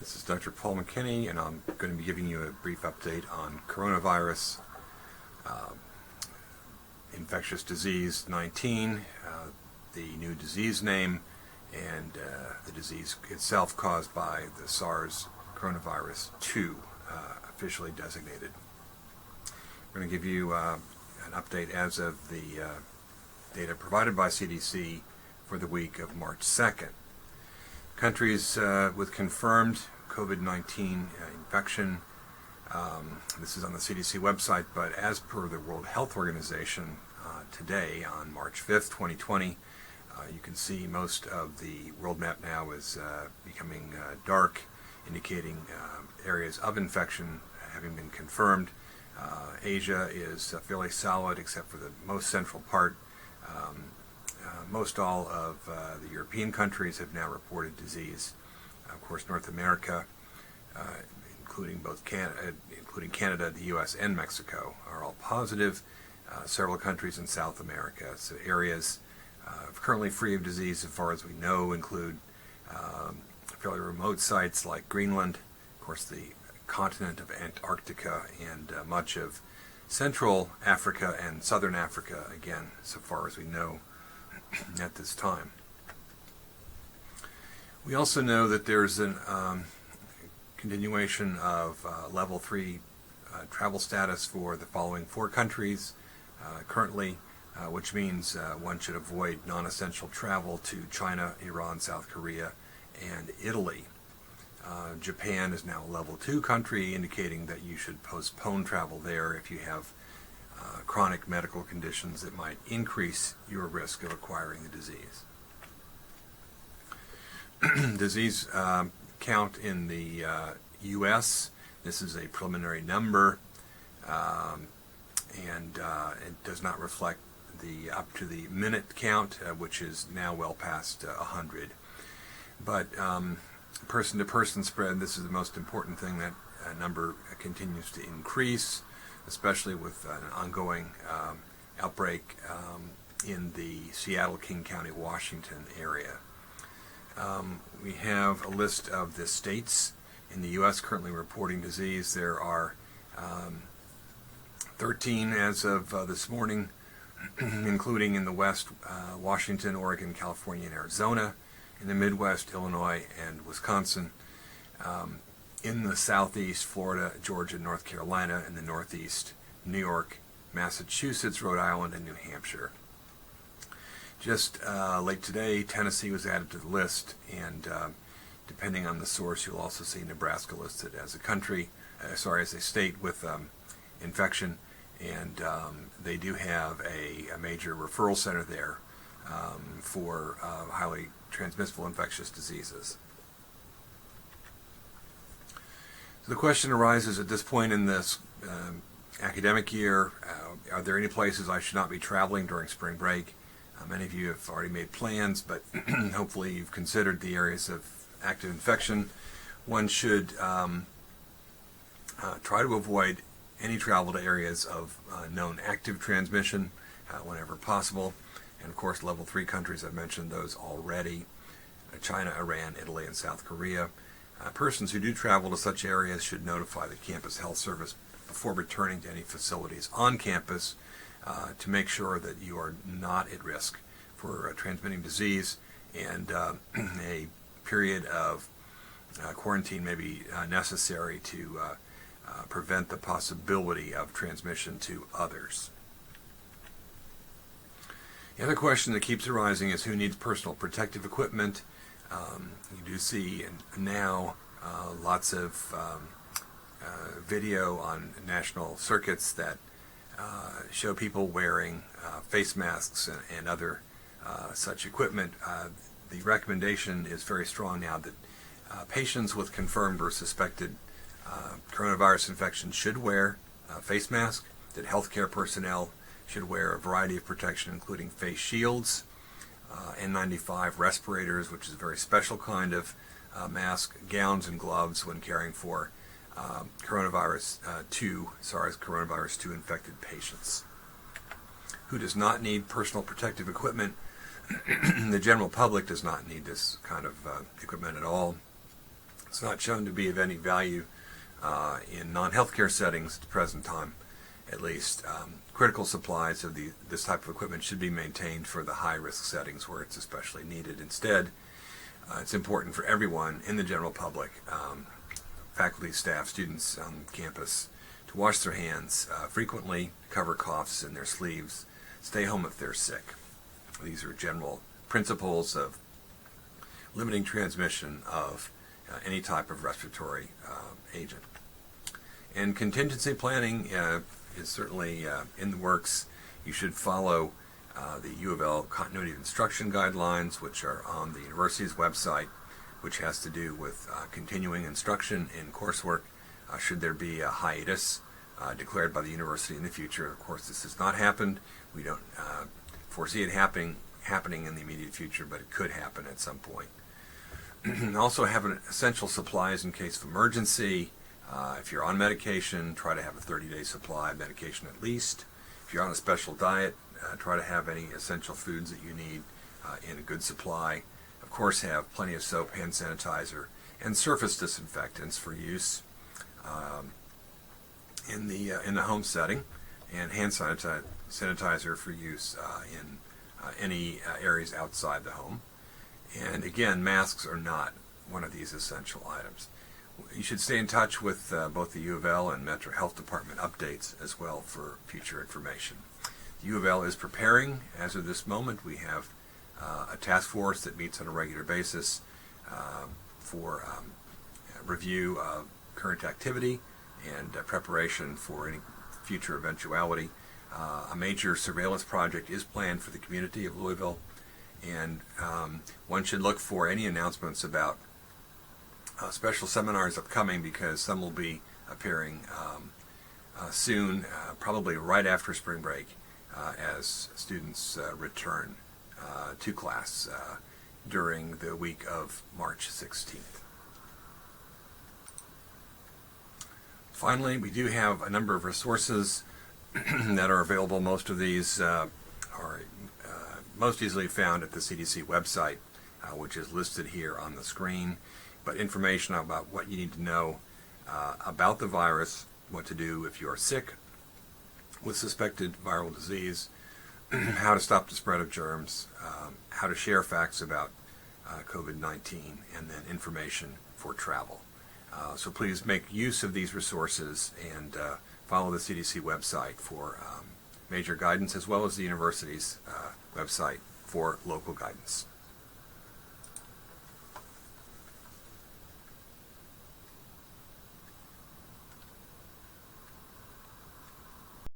This is Dr. Paul McKinney, and I'm going to be giving you a brief update on coronavirus, infectious disease 19, the new disease name, and the disease itself caused by the SARS coronavirus 2, officially designated. We're going to give you an update as of the data provided by CDC for the week of March 2nd. Countries with confirmed COVID-19 infection, this is on the CDC website, but as per the World Health Organization today on March 5th, 2020, you can see most of the world map now is becoming dark, indicating areas of infection having been confirmed. Asia is fairly solid except for the most central part. Most all of the European countries have now reported disease. Of course, North America, including Canada, the U.S., and Mexico, are all positive. Several countries in South America, so areas currently free of disease, as far as we know, include fairly remote sites like Greenland, of course, the continent of Antarctica, and much of Central Africa and Southern Africa, again, so far as we know at this time. We also know that there's a continuation of level 3 travel status for the following 4 countries currently, which means one should avoid non-essential travel to China, Iran, South Korea, and Italy. Japan is now a level 2 country, indicating that you should postpone travel there if you have chronic medical conditions that might increase your risk of acquiring the disease. Disease count in the U.S., this is a preliminary number, and it does not reflect the up to the minute count, which is now well past 100. But person-to-person spread, this is the most important thing. That number continues to increase, especially with an ongoing outbreak in the Seattle-King County, Washington area. We have a list of the states in the U.S. currently reporting disease. There are 13 as of this morning, including in the West, Washington, Oregon, California, and Arizona. In the Midwest, Illinois, and Wisconsin. In the Southeast, Florida, Georgia, North Carolina. In the Northeast, New York, Massachusetts, Rhode Island, and New Hampshire. Just late today, Tennessee was added to the list, and depending on the source, you'll also see Nebraska listed as a state with infection, and they do have a major referral center there for highly transmissible infectious diseases. So the question arises at this point in this academic year, are there any places I should not be traveling during spring break? Many of you have already made plans, but hopefully you've considered the areas of active infection. One should try to avoid any travel to areas of known active transmission whenever possible. And of course, level 3 countries, I've mentioned those already: China, Iran, Italy, and South Korea. Persons who do travel to such areas should notify the campus health service before returning to any facilities on campus to make sure that you are not at risk for transmitting disease, and a period of quarantine may be necessary to prevent the possibility of transmission to others. The other question that keeps arising is who needs personal protective equipment. You do see now lots of video on national circuits that show people wearing face masks and other such equipment. The recommendation is very strong now that patients with confirmed or suspected coronavirus infection should wear a face mask, that healthcare personnel should wear a variety of protection, including face shields, N95 respirators, which is a very special kind of mask, gowns and gloves when caring for SARS coronavirus 2 infected patients. Who does not need personal protective equipment? The general public does not need this kind of equipment at all. It's not shown to be of any value in non-healthcare settings at the present time, at least. Critical supplies of this type of equipment should be maintained for the high-risk settings where it's especially needed. Instead, it's important for everyone in the general public, faculty, staff, students on campus, to wash their hands frequently, cover coughs in their sleeves, stay home if they're sick. These are general principles of limiting transmission of any type of respiratory agent. And contingency planning is certainly in the works. You should follow the U of L continuity of instruction guidelines, which are on the university's website, which has to do with continuing instruction in coursework should there be a hiatus declared by the university in the future. Of course, this has not happened. We don't foresee it happening in the immediate future, but it could happen at some point. Also have essential supplies in case of emergency. If you're on medication, try to have a 30-day supply of medication at least. If you're on a special diet, try to have any essential foods that you need in a good supply. Of course, have plenty of soap, hand sanitizer, and surface disinfectants for use in the home setting, and hand sanitizer for use in any areas outside the home. And again, masks are not one of these essential items. You should stay in touch with both the U of L and Metro Health Department updates as well for future information. The U of L is preparing. As of this moment, we have a task force that meets on a regular basis for review of current activity and preparation for any future eventuality. A major surveillance project is planned for the community of Louisville, and one should look for any announcements about special seminars upcoming, because some will be appearing soon, probably right after spring break, as students return to class during the week of March 16th. Finally, we do have a number of resources that are available. Most of these are most easily found at the CDC website, which is listed here on the screen. But information about what you need to know about the virus, what to do if you are sick with suspected viral disease, how to stop the spread of germs, how to share facts about COVID-19, and then information for travel. So please make use of these resources and follow the CDC website for major guidance, as well as the university's website for local guidance.